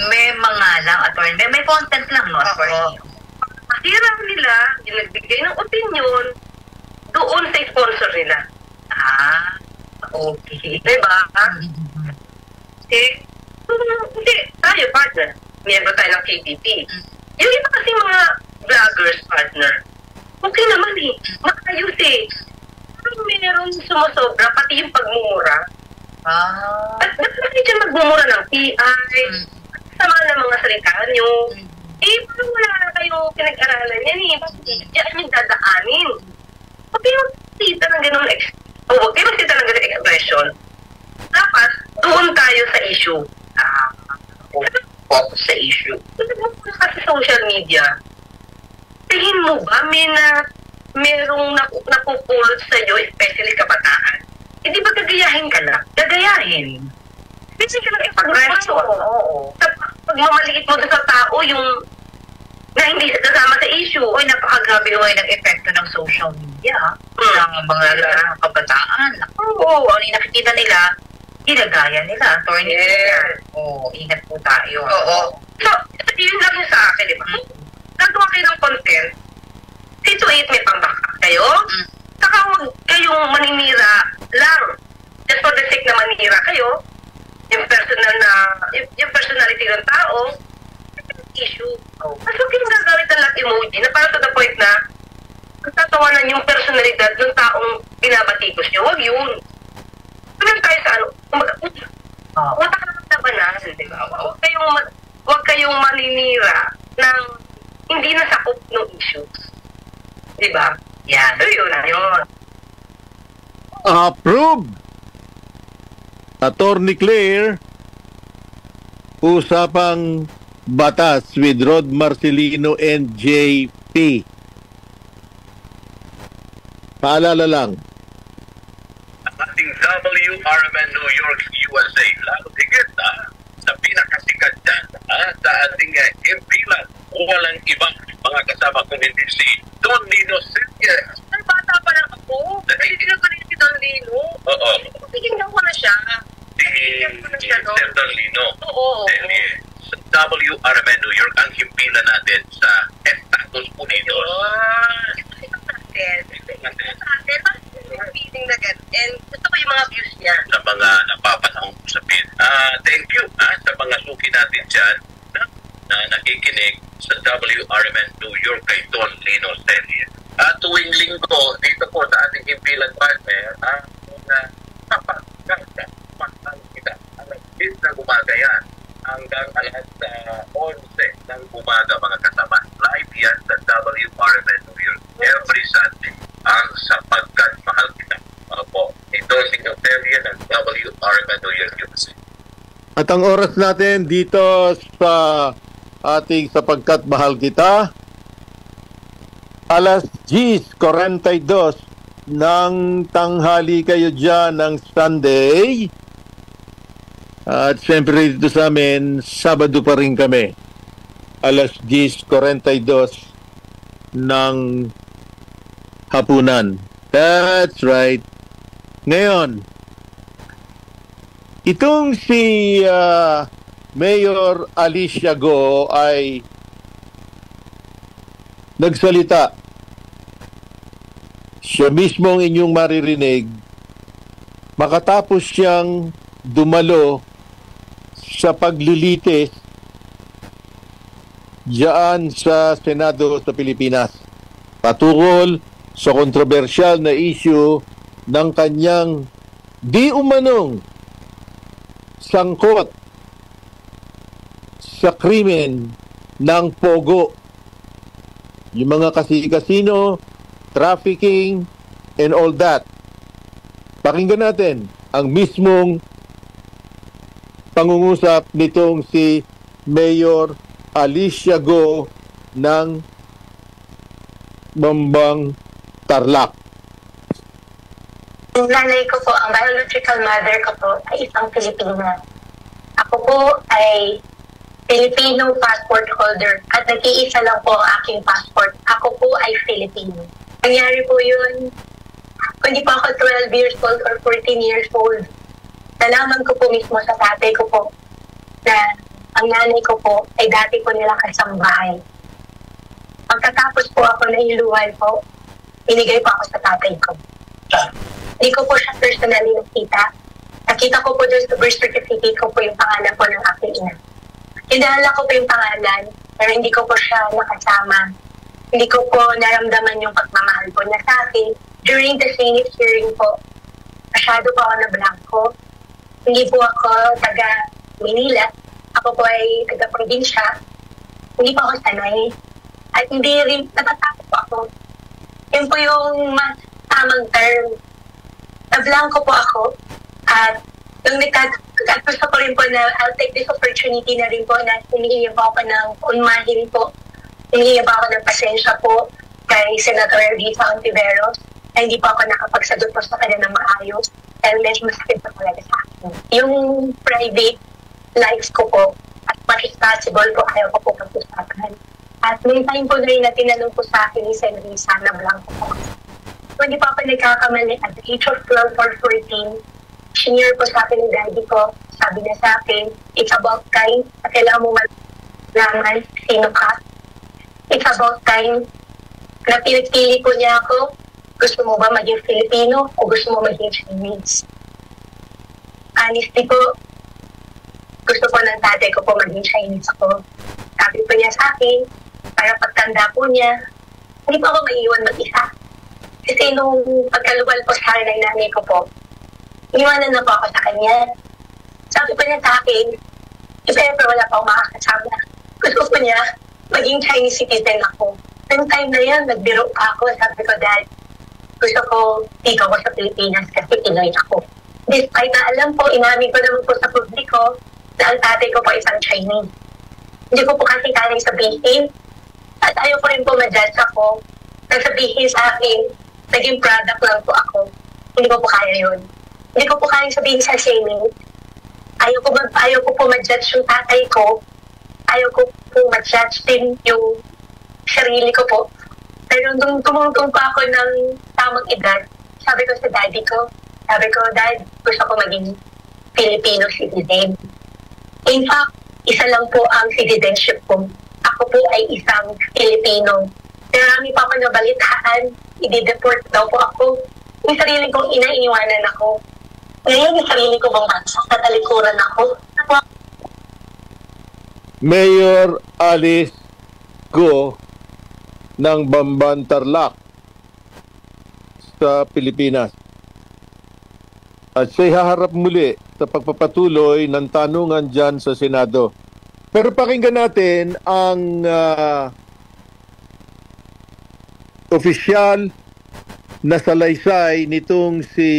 May mga lang, attorney. May content lang, no, attorney? Masira nila, yung nagbigay ng opinion, doon sa sponsor nila. Okay. Diba? Hindi, tayo partner. Miyembro tayo ng KPP. Yung iba kasi mga vloggers partner, okay naman eh. Makayos eh. Pero meron sumusobra, pati yung pagmumura. At bakit siya magmumura ng PI? Sama ng mga salita nyo. Parang wala na kayong pinag-aralan yan eh. Bakit yan yung dadaanin? Huwag kayong magkita ng ganun huwag kayong magkita ng ganun expression. Dapat, doon tayo sa issue. Focus sa issue. Kasi social media, tingin mo ba merong napupulot sa'yo, especially kabataan? Hindi ba gagayahin ka na? Gagayahin. Minsan ka lang ipag-reaction. Pag mamaliit mo doon sa tao, yung na hindi kasama sa issue. Uy, napakagrabe naman ng epekto ng social media ng mga kabataan. Ano yung nakikita nila, ginagaya nila. Attorney. Ingat po tayo. So, yun lang yung sa akin, di ba? Nagawa kayo ng content, see to it, may pambaka kayo. Saka huwag kayong maninira lang. Just for the sake na maninira kayo, yung personality ng tao, issue. Mas huwag kayong gagamit ng love emoji na parang to the point na tatawanan yung personalidad ng taong binabatikos nyo. Huwag yun. Tuloy tayo sa ano, utak na magtabanan, di ba? Huwag kayong maninira ng hindi nasakop ng issue. Di ba? Yan. So yun. Approve! Attorney Claire, usapang batas with Rod Marcelino and JP. Paalala lang. Ang ating WRMN New York, USA, lalo higit sa pinakasikat dyan sa ating impilan. Walang ibang mga kasama kung hindi si Don Lino Silvia. Ay, bata pa lang ako. Hindi na ganun si Don Lino. Oo. Tignan ko na siya. Si Don Lino. Oo. Sa WRMN New York, ang himpilan natin sa Estados Unidos. Feeling na gan. And gusto ko yung mga views niya. Sa mga napapanahong usapin. Thank you sa mga suki natin dyan. na nakikinig sa WRMN New York kay Don Lino Serye. At tuwing linggo, dito po sa ating himpilan partner, ang napakaganda, kita. Alas 10 na umaga yan hanggang alas 11 ng umaga mga kasama. Live yan sa WRMN New York every Sunday. Ang Sapagkat Mahal Kita. Opo, ito si Serye ng WRMN New York USA. At ang oras natin dito sa ating Sapagkat Mahal Kita, alas 10:42 ng tanghali kayo dyan ng Sunday. At siyempre dito sa amin, Sabado pa rin kami. Alas 10:42 ng hapunan. That's right. Ngayon, itong si Mayor Alicia Go ay nagsalita. Siya mismo ang inyong maririnig makatapos siyang dumalo sa paglilitis diyan sa Senado sa Pilipinas patungkol sa kontrobersyal na issue ng kanyang di umanong sangkot sa krimen ng pogo. Yung mga kasino, trafficking, and all that. Pakinggan natin ang mismong pangungusap nitong si Mayor Alicia Go ng Bambang Tarlac. Yung nanay ko po, ang biological mother ko po ay isang Pilipina. Ako po ay Filipino passport holder at nag-iisa lang po ang aking passport. Ako po ay Filipino. Nangyari po yun, hindi pa ako 12 years old or 14 years old. Nalaman ko po mismo sa tatay ko po na ang nanay ko po ay dati po nila kasambahay. Pagkatapos po ako na iluwal po, inigay po ako sa tatay ko. Hindi ko po siya personally nakita. Nakita ko po doon sa birth certificate ko po yung pangalan po ng aking ina. Kinala ko po yung pangalan, pero hindi ko po siya nakasama. Hindi ko po naramdaman yung pagmamahal po niya sa akin. During the Senate hearing po, masyado po ako na blanco. Hindi po ako taga Manila. Ako po ay taga probinsya. Hindi po ako sanay. At hindi rin, natatakot po ako. Yun po yung mas tamang term. Na-blanco po ako. At yung gusto ko rin po na I'll take this opportunity na rin po na humihingi po ako ng unmahin po. Humihingi po ako ng pasensya po kay Senator Risa Ontiveros. Ay hindi po ako nakapagsagot po sa kanya ng maayos. Dahil medyo masakit po talaga sa akin. Yung private lives ko po, as much as possible po, ayaw ko po pag-usapan. At may time po na rin na tinanong po sa akin ni Sen Risa na blanco po. So, hindi po ako nagkakamali at the age of 12 or 14, senior po sa akin ng daddy ko, sabi niya sa akin, it's about time at kailangan mo malaman sino ka. It's about time na pinagpili po niya ako, gusto mo ba maging Filipino o gusto mo maging Chinese? Honestly po, gusto po ng tatay ko po maging Chinese ako. Sabi po niya sa akin, para pagtanda po niya, hindi po ako maiiwan mag-isa. Kasi nung pagkaluwal po sa akin ng nanay ko po, iniwanan na po ako sa kanya. Sabi po niya sa akin, if ever wala pa akong makakasama, gusto po niya maging Chinese citizen ako. Noong time na yan, nagbiro pa ako. Sabi ko, Dad, gusto ko dito ako sa Pilipinas kasi Pinoy ako. Despite na alam po, inamin ko naman po sa publiko na ang tatay ko po isang Chinese. Hindi ko po kasi kaya sabihin. At ayaw ko rin po ma-judge ako. Nagsabihin sa akin, naging product lang po ako. Hindi ko po kaya yun. Hindi ko po kaya sabihin sa shaming. Ayaw ko po ma-judge yung tatay ko. Ayaw ko po ma-judge din yung sarili ko po. Pero nung tumutong pa ako ng tamang edad, sabi ko sa daddy ko, Dad, gusto ko maging Filipino citizen. In fact, isa lang po ang citizenship ko. Ako po ay isang Filipino. Marami pa ako nabalitaan, i-deport daw po ako. Yung sarili kong ina, iniwanan ako. Ngayon, yung sarili ko bang bansa, natalikuran ako. Mayor Alice Go ng Bamban Tarlac sa Pilipinas. At siya'y haharap muli sa pagpapatuloy ng tanungan dyan sa Senado. Pero pakinggan natin ang opisyal na salaysay nitong si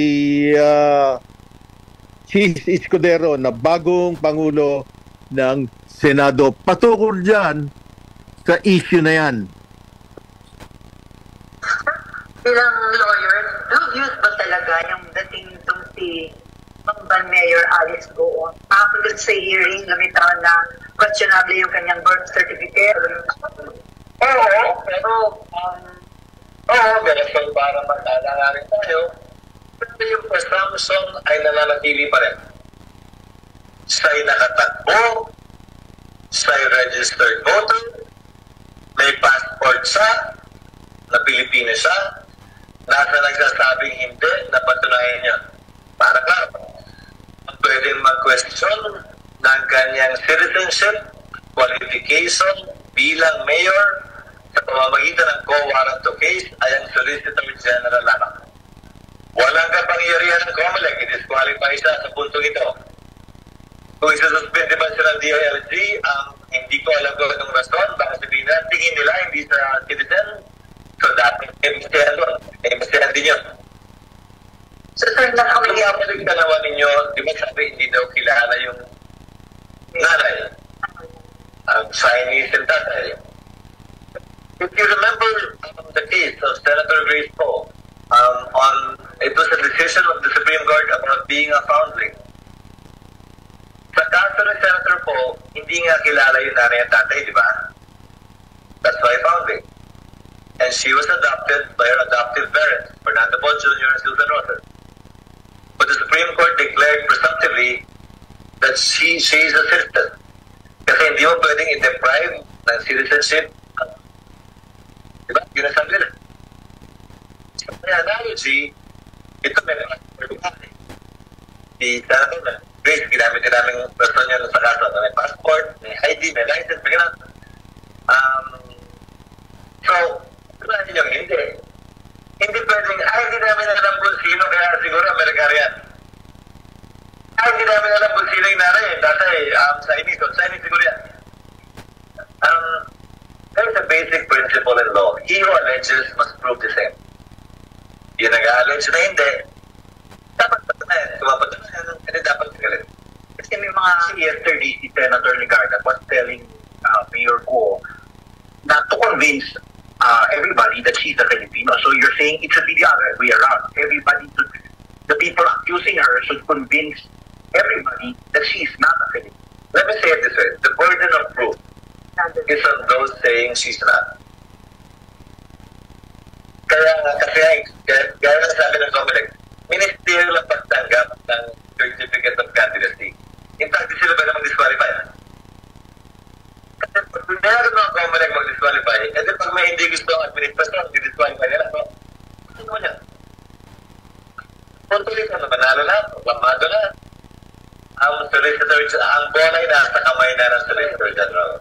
Chis Escudero na bagong Pangulo ng Senado. Patungkol dyan sa issue na yan. Bilang lawyer, dubious ba talaga yung dating itong si Bamban Mayor Alice Go? After sa hearing, lumitaw na questionable yung kanyang birth certificate. Oo, pero para matala nga rin tayo, pero yung presumption ay nananatili pa rin. Siya'y nakatakbo, siya'y registered voter, may passport siya, na Pilipino siya, nasa nagsasabing hindi, napatunayan niya. Para klaro, pwedeng mag-question ng kanyang citizenship, qualification bilang mayor sa pamamagitan ng co-warrant to case ay ang Solicitor General lamang. Walang kapangyarihan ng COMELEC, i-disqualify siya sa puntong ito. Kung isa-suspend ba siya ng DILG, hindi ko alam kung anong rason, baka sabihin na, tingin nila hindi sa citizen, so dapat imbestihan doon. Imbestihan din yun. So, sir, kung napalik dalawa ninyo, di ba sabi, hindi daw kilala yung nanay, ang Chinese and tatay. If you remember the case of Senator Grace Poe, it was a decision of the Supreme Court about being a foundling. Sa kaso ng Senator Poe, hindi nga kilala yung nanay at tatay, di ba? That's why founding. And she was adopted by her adoptive parents, Fernando Poe Jr. and Susan Rosas. But the Supreme Court declared presumptively that she is a citizen. Kasi hindi mo pwedeng i-deprive ng citizenship. Diba? Yun ang sabi nila. So, may analogy, ito may passport. Di Senator na, Grace, ginamit ka namin person niya sa kaso na may passport, may ID, may license, may ganun. So, wala ninyong hindi. Hindi pwedeng, hindi namin alam kung sino, kaya siguro Amerikano yan. Hindi namin alam kung sino yung nanay, tatay, Chinese siguro yan. There's a basic principle in law. He who alleges must prove the same. Yung nag-allege na hindi, dapat patunayan. Tumapatunayan, hindi dapat sigalit. Kasi may mga yesterday, si Senator Ligarda was telling Mayor Go not to convince everybody that she's a Filipino. So you're saying it's the other way around. The people accusing her should convince everybody that she's not a Filipino. Let me say it this way. The burden of proof is on those saying she's not. Kaya na sabi ng COMELEC, ministerial ang pagtanggap ng certificate of candidacy. In fact, sila ba namang disqualify? Kasi pag meron ng COMELEC mag-disqualify, kasi pag may hindi gusto ang administrasyon, di-disqualify nila. So, ano mo niya? Puntuloy ka na, manalo na, pamado na. Ang bonay nasa kamay na ng Solicitor General.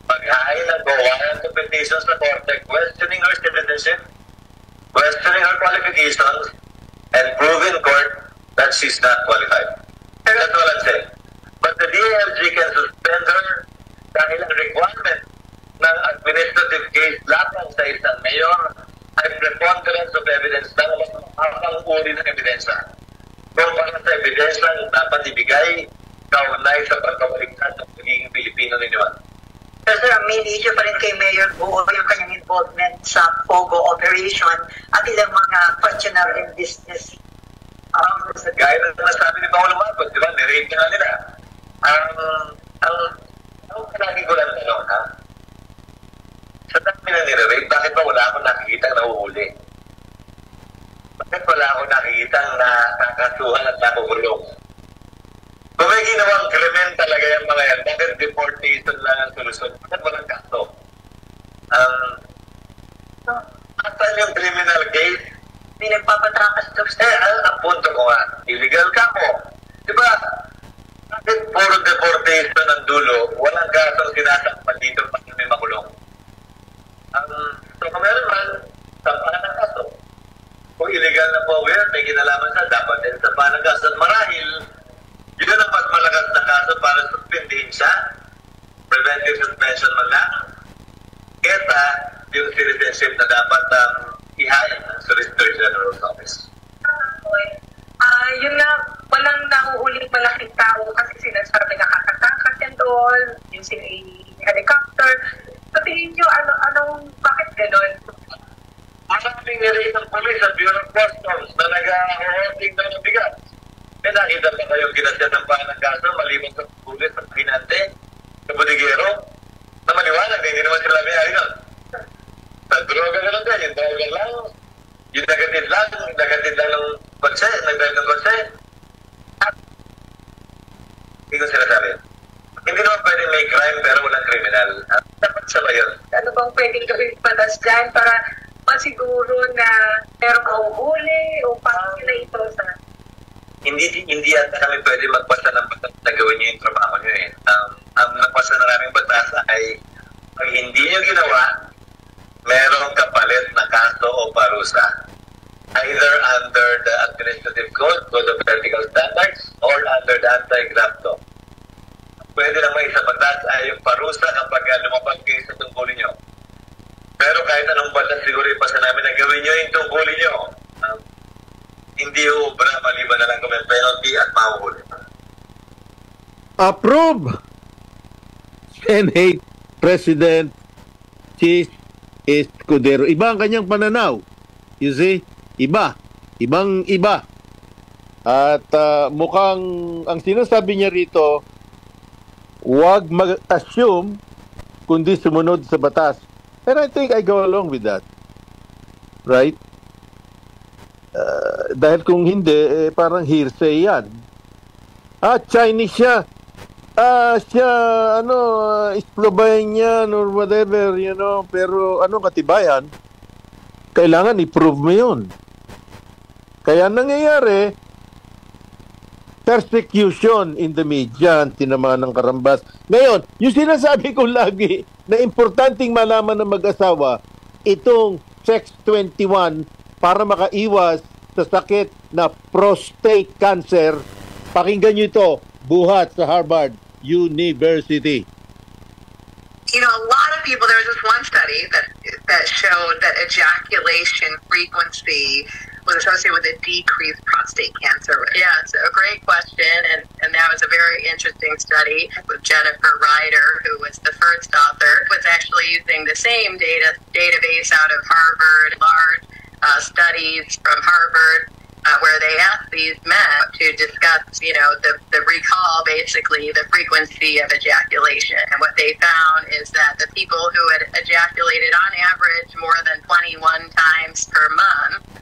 Mag-hain ng warrant of petitions sa Korte, questioning her citizenship, questioning her qualifications, and prove in court that she's not qualified. That's all I'm saying. But the DILG can suspend her dahil ang requirement ng administrative case lamang sa isang mayor ay preponderance of evidence ng mas uri ng ebidensya. Kumpara sa ebidensya dapat ibigay kaunay sa pagkabaligtad ng pagiging Pilipino ninyo. Sir, ang main issue pa rin kay Mayor Go yung kanyang involvement sa POGO operation at ilang mga questionable business. Gaya na nasabi ni Paolo Marcos, di ba? Nirate nga nila. Ang palagi ko lang tanong, ha? Sa dami na nirate, bakit ba wala akong nakikita ang nahuhuli? Bakit wala akong nakikita ang nakakasuhan at nakukulong? Kung may ginawang krimen talaga yung mga yan, bakit deportation lang ang solusyon? Bakit walang kaso? Asan yung criminal case? May nagpapatakas daw. Ang punto ko nga, illegal ka mo. Diba? Bakit puro deportation? transportation ng dulo, walang gasong sinasakpan dito pag may makulong. So kung meron man, sampahan ng kaso. Kung illegal na power, may kinalaman sa dapat din sampahan ng kaso. Marahil, yun ang mas malakas na kaso para suspindihin siya. Preventive suspension man lang. Kesa yung citizenship na dapat ihain ng Solicitor General's Office. Yun na, walang nahuhuling malaking tao kasi sinasabi nakakatakas and all, yung helicopter. So tingin nyo, bakit ganon? Maraming nilay ng polis sa Bureau of Customs na nag-holding ng bigat. May nakita ba kayong ginasyasampahan ng kaso maliban sa pulis at pinante sa bodigero na maliwanag na hindi naman sila may ari nun. Sa droga na lang din, yung driver lang, yung nagatid lang ng kotse, nag-drive ng kotse. Hindi ko sinasabi. Hindi naman pwedeng may crime pero walang criminal. Dapat sa yun. Ano bang pwedeng gawin patas dyan para masiguro na meron mauhuli o paano sila ito sa... Hindi yata kami pwede magpasa ng batas na gawin niyo yung trabaho niyo eh. Ang nagpasa na naming batas ay pag hindi niyo ginawa, merong kapalit na kaso o parusa. Either under the Administrative Code, Code of Ethical Standards, or under the Anti-Graft Law. Pwede lang may isa batas ay yung parusa kapag lumabag kayo sa tungkulin nyo. Pero kahit anong batas siguro ipasa namin na gawin nyo yung tungkulin nyo, hindi ubra maliban na lang kami penalty at mahuhuli. Approve! Senate President Chis Escudero. Iba ang kanyang pananaw. You see? Iba. Ibang-iba. At mukhang ang sinasabi niya rito, huwag mag-assume kundi sumunod sa batas. And I think I go along with that. Right? Dahil kung hindi, parang hearsay yan. Chinese siya. Siya, Slovenian or whatever, pero anong katibayan? Kailangan i-prove mo yun. Kaya nangyayari, persecution in the media, tinamaan ng karambas. Ngayon, yung sinasabi ko lagi na importanteng malaman ng mag-asawa, itong Sex 21 para makaiwas sa sakit na prostate cancer. Pakinggan nyo ito, buhat sa Harvard University. You know, a lot of people, there was this one study that showed that ejaculation frequency was associated with a decreased prostate cancer risk. Yeah, it's a great question, and that was a very interesting study with Jennifer Ryder, who was the first author, was actually using the same database out of Harvard, large studies from Harvard, where they asked these men to discuss, the recall, basically, the frequency of ejaculation. And what they found is that the people who had ejaculated on average more than 21 times per month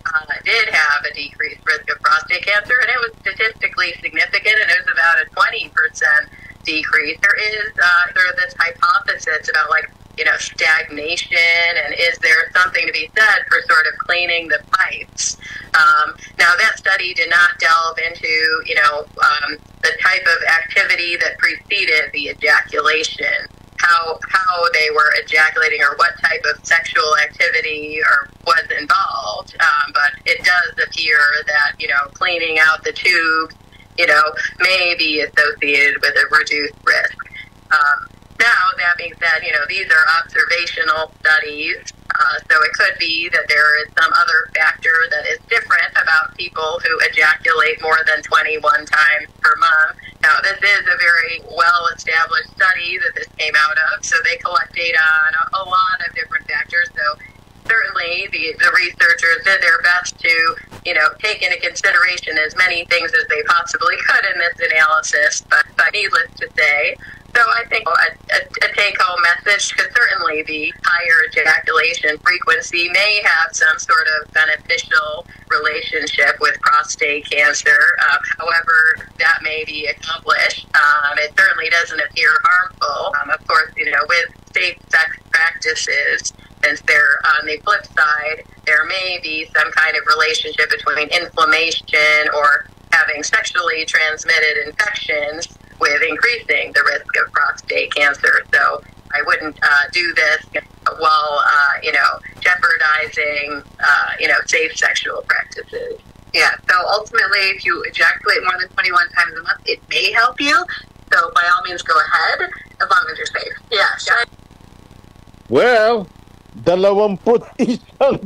did have a decreased risk of prostate cancer, and it was statistically significant, and it was about a 20% decrease. There is this hypothesis about, stagnation, and is there something to be said for sort of cleaning the pipes? Now, that study did not delve into, the type of activity that preceded the ejaculation, how they were ejaculating or what type of sexual activity was involved. But it does appear that, cleaning out the tubes, may be associated with a reduced risk. Now, that being said, these are observational studies, so it could be that there is some other factor that is different about people who ejaculate more than 21 times per month. Now, this is a very well-established study that this came out of, so they collect data on a lot of different factors, so certainly the researchers did their best to, take into consideration as many things as they possibly could in this analysis, but needless to say, so I think a take-home message could certainly be higher ejaculation frequency may have some sort of beneficial relationship with prostate cancer. However, that may be accomplished. It certainly doesn't appear harmful. Of course, with safe sex practices, since they're on the flip side, there may be some kind of relationship between inflammation or having sexually transmitted infections with increasing the risk of prostate cancer. So I wouldn't do this while, jeopardizing, safe sexual practices. Yeah, so ultimately, if you ejaculate more than 21 times a month, it may help you. So by all means, go ahead, as long as you're safe. Yeah. Well, 21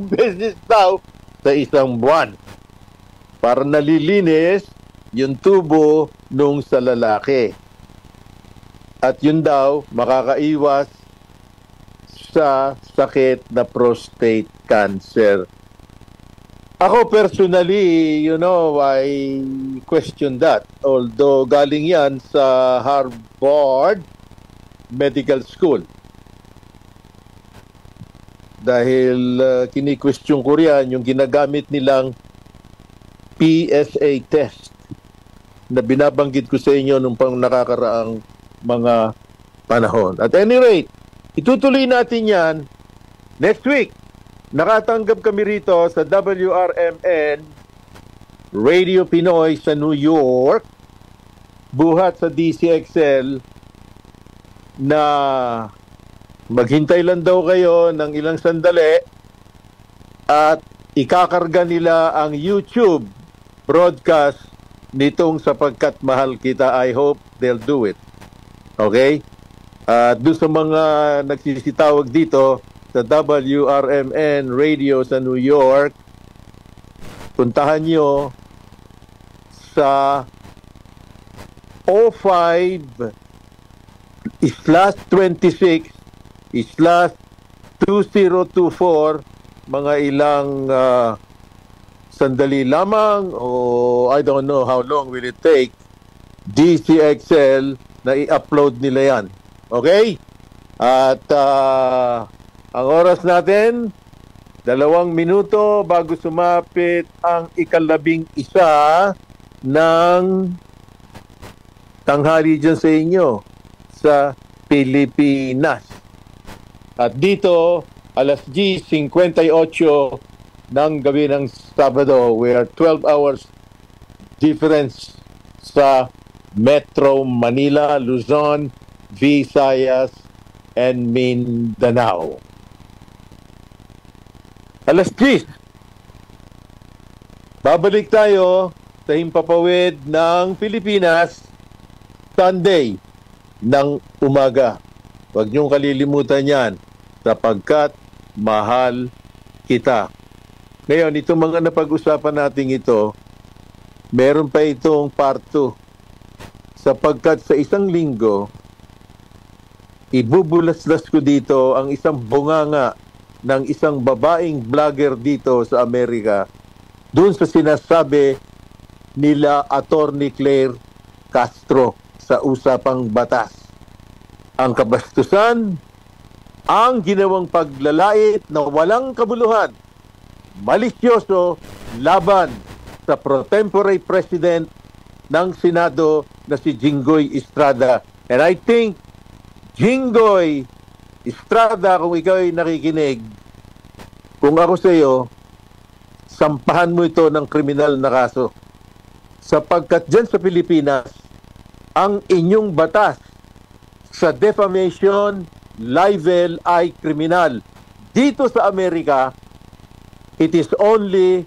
beses daw sa isang buwan. Para nalilinis yung tubo nung sa lalaki. At yun daw, makakaiwas sa sakit na prostate cancer. Ako personally, I question that. Although galing yan sa Harvard Medical School. Dahil kini-question ko riyan yung ginagamit nilang PSA test na binabanggit ko sa inyo nung pang nakakaraang mga panahon. At any rate, itutuloy natin yan next week. Nakatanggap kami rito sa WRMN Radio Pinoy sa New York, buhat sa DCXL, na maghintay lang daw kayo ng ilang sandali at ikakarga nila ang YouTube broadcast nitong Sapagkat Mahal Kita. I hope they'll do it. Okay? Doon sa mga nagsisitawag dito sa WRMN Radio sa New York, puntahan nyo sa 05/26/2024, mga ilang sandali lamang, o I don't know how long will it take, DCXL na i-upload nila yan. Okay? At ang oras natin, 2 minuto bago sumapit ang 11 ng tanghali dyan sa inyo sa Pilipinas. At dito, 10:58 ng gabi ng Sabado. We are 12 hours difference sa Metro Manila, Luzon, Visayas, and Mindanao. 10:00. Babalik tayo sa himpapawid ng Pilipinas Sunday ng umaga. Huwag niyong kalilimutan yan, sapagkat mahal kita. Ngayon, itong mga napag-usapan natin ito, meron pa itong part 2. Sapagkat sa isang linggo, ibubulaslas ko dito ang isang bunganga ng isang babaeng vlogger dito sa Amerika dun sa sinasabi nila Attorney Claire Castro sa usapang batas. Ang kabastusan, ang ginawang paglalait na walang kabuluhan, malisyoso laban sa pro tempore president ng Senado na si Jinggoy Estrada. And I think Jinggoy Estrada, kung ikaw ay nakikinig, kung ako sa iyo, sampahan mo ito ng kriminal na kaso. Sapagkat dyan sa Pilipinas, ang inyong batas sa defamation, libel ay kriminal. Dito sa Amerika, it is only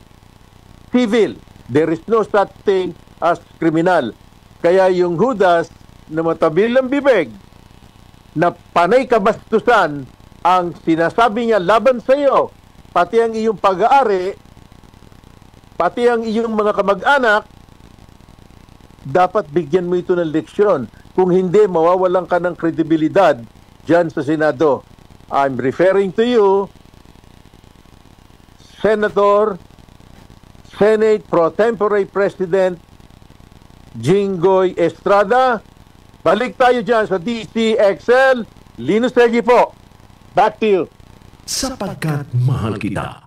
civil. There is no such thing as criminal. Kaya yung Judas na matabil ang bibig, na panay kabastusan ang sinasabi niya laban sa iyo, pati ang iyong pag-aari, pati ang iyong mga kamag-anak, dapat bigyan mo ito ng leksyon. Kung hindi, mawawalan ka ng kredibilidad dyan sa Senado. I'm referring to you, Senator, Senate Pro Tempore President Jinggoy Estrada. Balik tayo dyan sa DCXL. Linus Tegi po. Back to you. Sapagkat mahal kita.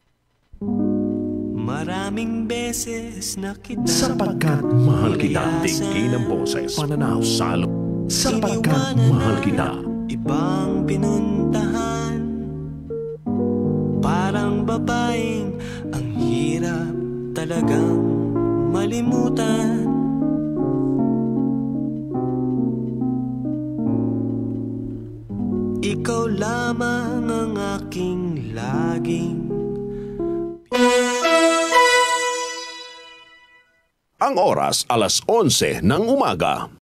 Maraming beses na kita Sapagkat mahal kita. Tingin ang boses. Pananaw salo. Sapagkat mahal kita. Ibang pinuntahan, parang babaeng ang hirap talagang malimutan. lamang ang aking laging Ang oras, 11:00 ng umaga.